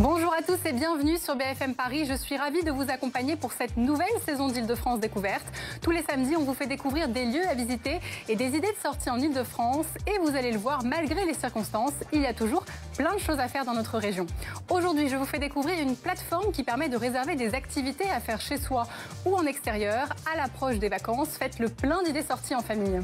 Bonjour à tous et bienvenue sur BFM Paris. Je suis ravie de vous accompagner pour cette nouvelle saison d'Île-de-France Découverte. Tous les samedis, on vous fait découvrir des lieux à visiter et des idées de sortie en Île-de-France. Et vous allez le voir, malgré les circonstances, il y a toujours plein de choses à faire dans notre région. Aujourd'hui, je vous fais découvrir une plateforme qui permet de réserver des activités à faire chez soi ou en extérieur. À l'approche des vacances, faites le plein d'idées sorties en famille.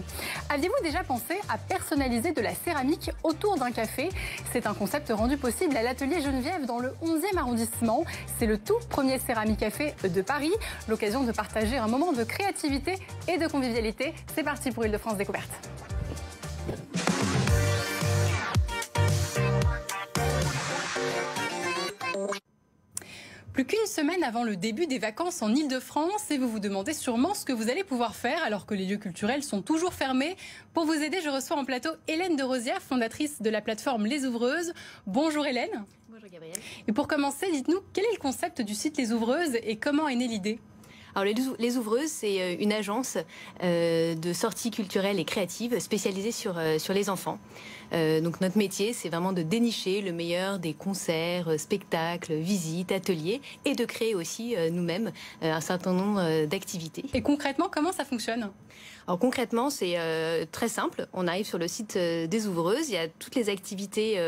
Aviez-vous déjà pensé à personnaliser de la céramique autour d'un café? C'est un concept rendu possible à l'atelier Geneviève dans le 11e arrondissement. C'est le tout premier Céramique Café de Paris. L'occasion de partager un moment de créativité et de convivialité. C'est parti pour Île-de-France Découverte. Plus qu'une semaine avant le début des vacances en Île-de-France et vous vous demandez sûrement ce que vous allez pouvoir faire alors que les lieux culturels sont toujours fermés. Pour vous aider, je reçois en plateau Hélène de Rosière, fondatrice de la plateforme Les Ouvreuses. Bonjour Hélène. Bonjour Gabrielle. Et pour commencer, dites-nous quel est le concept du site Les Ouvreuses et comment est née l'idée? Alors les Ouvreuses, c'est une agence de sorties culturelles et créatives spécialisée sur les enfants. Donc notre métier, c'est vraiment de dénicher le meilleur des concerts, spectacles, visites, ateliers et de créer aussi nous-mêmes un certain nombre d'activités. Et concrètement, comment ça fonctionne? Alors concrètement, c'est très simple. On arrive sur le site des Ouvreuses. Il y a toutes les activités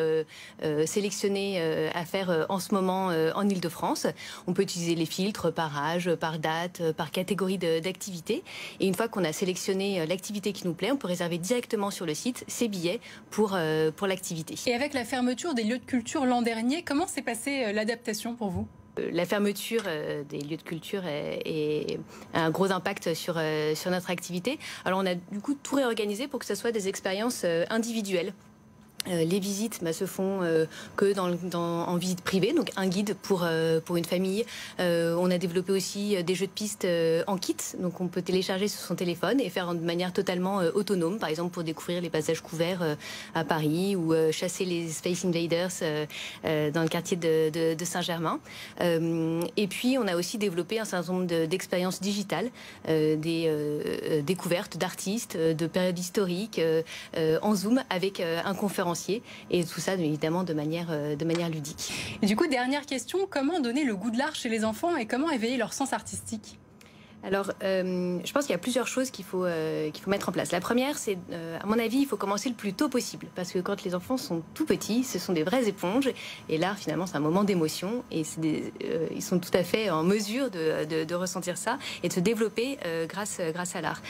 sélectionnées à faire en ce moment en Île-de-France. On peut utiliser les filtres par âge, par date, par catégorie d'activité. Et une fois qu'on a sélectionné l'activité qui nous plaît, on peut réserver directement sur le site ses billets pour l'activité. Et avec la fermeture des lieux de culture l'an dernier, comment s'est passée l'adaptation pour vous? La fermeture des lieux de culture a un gros impact sur notre activité. Alors on a du coup tout réorganisé pour que ce soit des expériences individuelles. Les visites se font que en visite privée, donc un guide pour une famille. On a développé aussi des jeux de piste en kit, donc on peut télécharger sur son téléphone et faire de manière totalement autonome, par exemple pour découvrir les passages couverts à Paris ou chasser les Space Invaders dans le quartier de Saint-Germain. Et puis on a aussi développé un certain nombre d'expériences digitales, des découvertes d'artistes, de périodes historiques en Zoom avec un conférencier. Et tout ça, évidemment, de manière ludique. Et du coup, dernière question, comment donner le goût de l'art chez les enfants et comment éveiller leur sens artistique? Alors, je pense qu'il y a plusieurs choses qu'il faut mettre en place. La première, c'est, à mon avis, il faut commencer le plus tôt possible. Parce que quand les enfants sont tout petits, ce sont des vraies éponges. Et l'art, finalement, c'est un moment d'émotion. Et ils sont tout à fait en mesure de ressentir ça et de se développer grâce à l'art.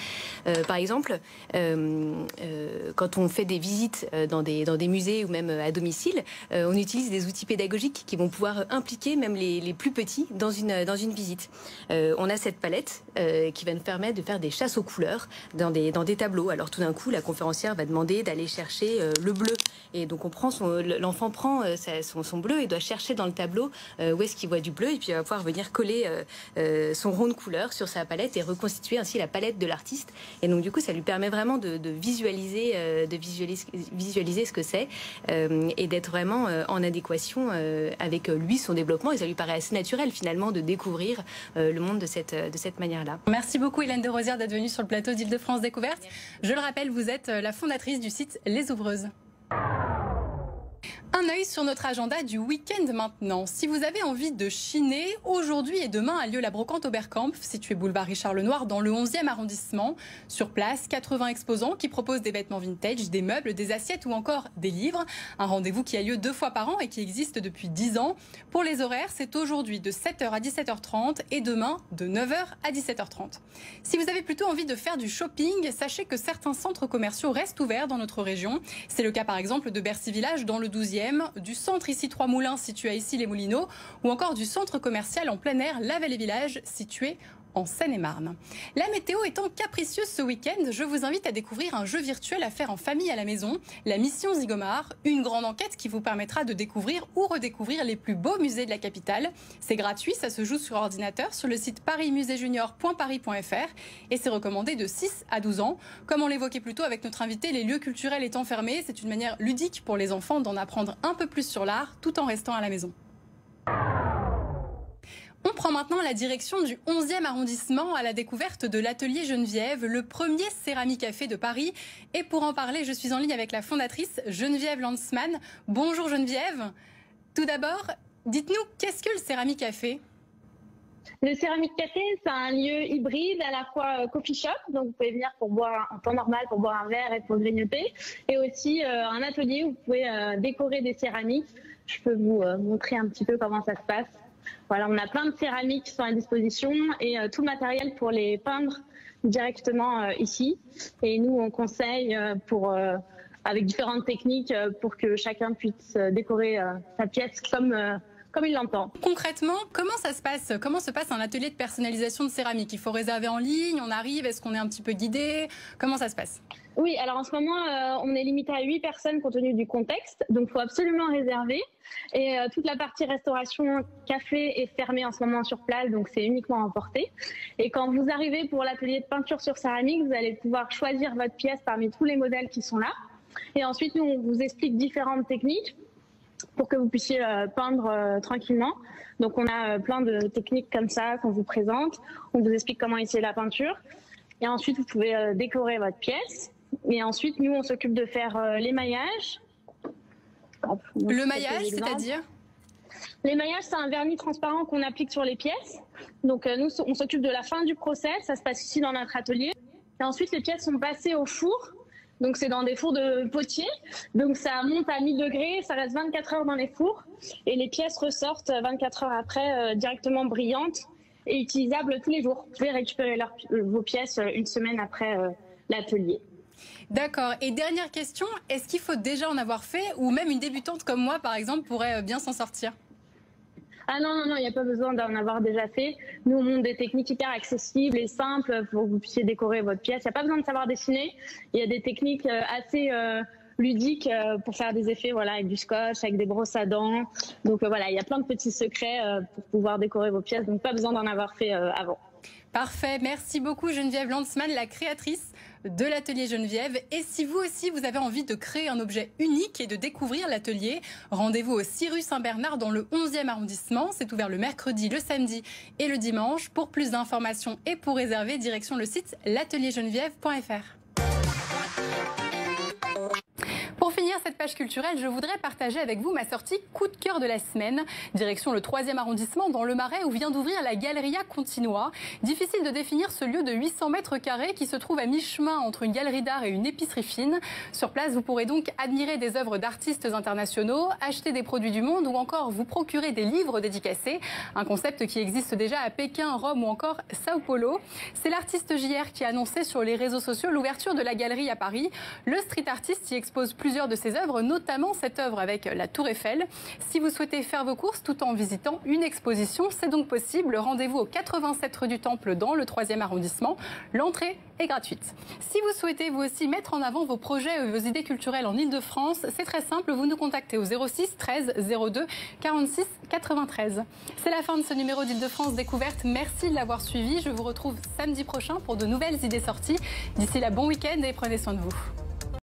Par exemple, quand on fait des visites dans des musées ou même à domicile, on utilise des outils pédagogiques qui vont pouvoir impliquer même les plus petits dans une visite. On a cette palette qui va nous permettre de faire des chasses aux couleurs dans des tableaux. Alors tout d'un coup, la conférencière va demander d'aller chercher le bleu. Et donc l'enfant prend son bleu et doit chercher dans le tableau où est-ce qu'il voit du bleu. Et puis il va pouvoir venir coller son rond de couleurs sur sa palette et reconstituer ainsi la palette de l'artiste. Et donc du coup, ça lui permet vraiment de visualiser ce que c'est et d'être vraiment en adéquation avec lui, son développement. Et ça lui paraît assez naturel finalement de découvrir le monde de cette manière-là. Merci beaucoup Hélène de Rosière d'être venue sur le plateau d'Île-de-France Découverte. Je le rappelle, vous êtes la fondatrice du site Les Ouvreuses. Un œil sur notre agenda du week-end maintenant. Si vous avez envie de chiner, aujourd'hui et demain a lieu la brocante Oberkampf, située boulevard Richard Lenoir dans le 11e arrondissement. Sur place, 80 exposants qui proposent des vêtements vintage, des meubles, des assiettes ou encore des livres. Un rendez-vous qui a lieu 2 fois par an et qui existe depuis 10 ans. Pour les horaires, c'est aujourd'hui de 7h à 17h30 et demain de 9h à 17h30. Si vous avez plutôt envie de faire du shopping, sachez que certains centres commerciaux restent ouverts dans notre région. C'est le cas par exemple de Bercy Village dans le 12e, du centre ici Trois-Moulins situé à Issy-les-Moulineaux ou encore du centre commercial en plein air La Vallée Village situé en Seine-et-Marne. La météo étant capricieuse ce week-end, je vous invite à découvrir un jeu virtuel à faire en famille à la maison, la Mission Zigomar, une grande enquête qui vous permettra de découvrir ou redécouvrir les plus beaux musées de la capitale. C'est gratuit, ça se joue sur ordinateur sur le site parismuséjunior.paris.fr et c'est recommandé de 6 à 12 ans. Comme on l'évoquait plus tôt avec notre invité, les lieux culturels étant fermés, c'est une manière ludique pour les enfants d'en apprendre un peu plus sur l'art tout en restant à la maison. On prend maintenant la direction du 11e arrondissement à la découverte de l'atelier Geneviève, le premier Céramique Café de Paris. Et pour en parler, je suis en ligne avec la fondatrice Geneviève Landsman. Bonjour Geneviève. Tout d'abord, Dites-nous, qu'est-ce que le Céramique Café ? Le Céramique Café, c'est un lieu hybride, à la fois coffee shop, donc vous pouvez venir pour boire en temps normal, pour boire un verre et pour grignoter, et aussi un atelier où vous pouvez décorer des céramiques. Je peux vous montrer un petit peu comment ça se passe. Voilà, on a plein de céramiques qui sont à disposition et tout le matériel pour les peindre directement ici. Et nous, on conseille avec différentes techniques pour que chacun puisse décorer sa pièce comme il l'entend. Concrètement, comment ça se passe ? Comment se passe un atelier de personnalisation de céramique ? Il faut réserver en ligne, on arrive, est-ce qu'on est un petit peu guidé ? Comment ça se passe ? Oui, alors en ce moment, on est limité à 8 personnes compte tenu du contexte, donc il faut absolument réserver. Et toute la partie restauration, café est fermée en ce moment sur place, donc c'est uniquement emporté. Et quand vous arrivez pour l'atelier de peinture sur céramique, vous allez pouvoir choisir votre pièce parmi tous les modèles qui sont là. Et ensuite, nous, on vous explique différentes techniques pour que vous puissiez peindre tranquillement. Donc on a plein de techniques comme ça qu'on vous présente. On vous explique comment essayer la peinture. Et ensuite, vous pouvez décorer votre pièce. Et ensuite, nous, on s'occupe de faire l'émaillage. Le maillage, c'est-à-dire ? L'émaillage, c'est un vernis transparent qu'on applique sur les pièces. Donc nous, on s'occupe de la fin du process. Ça se passe ici dans notre atelier. Et ensuite, les pièces sont passées au four. Donc c'est dans des fours de potier, donc ça monte à 1000 degrés, ça reste 24 heures dans les fours et les pièces ressortent 24 heures après directement brillantes et utilisables tous les jours. Vous pouvez récupérer vos pièces une semaine après l'atelier. D'accord. Et dernière question, est-ce qu'il faut déjà en avoir fait ou même une débutante comme moi par exemple pourrait bien s'en sortir ? Ah non, il n'y a pas besoin d'en avoir déjà fait. Nous, on montre des techniques hyper accessibles et simples pour que vous puissiez décorer votre pièce. Il n'y a pas besoin de savoir dessiner. Il y a des techniques assez ludiques pour faire des effets avec du scotch, avec des brosses à dents. Donc voilà, il y a plein de petits secrets pour pouvoir décorer vos pièces. Donc pas besoin d'en avoir fait avant. Parfait. Merci beaucoup Geneviève Landsman, la créatrice de l'atelier Geneviève. Et si vous aussi, vous avez envie de créer un objet unique et de découvrir l'atelier, rendez-vous au 6 rue Saint-Bernard dans le 11e arrondissement. C'est ouvert le mercredi, le samedi et le dimanche. Pour plus d'informations et pour réserver, direction le site l'ateliergeneviève.fr. Pour finir cette page culturelle, je voudrais partager avec vous ma sortie coup de cœur de la semaine. Direction le 3e arrondissement dans le Marais où vient d'ouvrir la Galleria Continua. Difficile de définir ce lieu de 800 mètres carrés qui se trouve à mi-chemin entre une galerie d'art et une épicerie fine. Sur place, vous pourrez donc admirer des œuvres d'artistes internationaux, acheter des produits du monde ou encore vous procurer des livres dédicacés. Un concept qui existe déjà à Pékin, Rome ou encore Sao Paulo. C'est l'artiste JR qui a annoncé sur les réseaux sociaux l'ouverture de la galerie à Paris. Le street artiste y expose plusieurs de ses œuvres, notamment cette œuvre avec la Tour Eiffel. Si vous souhaitez faire vos courses tout en visitant une exposition, c'est donc possible. Rendez-vous au 87 rue du Temple dans le 3e arrondissement. L'entrée est gratuite. Si vous souhaitez vous aussi mettre en avant vos projets et vos idées culturelles en Ile-de-France, c'est très simple, vous nous contactez au 06 13 02 46 93. C'est la fin de ce numéro d'Ile-de-France Découverte. Merci de l'avoir suivi. Je vous retrouve samedi prochain pour de nouvelles idées sorties. D'ici là, bon week-end et prenez soin de vous.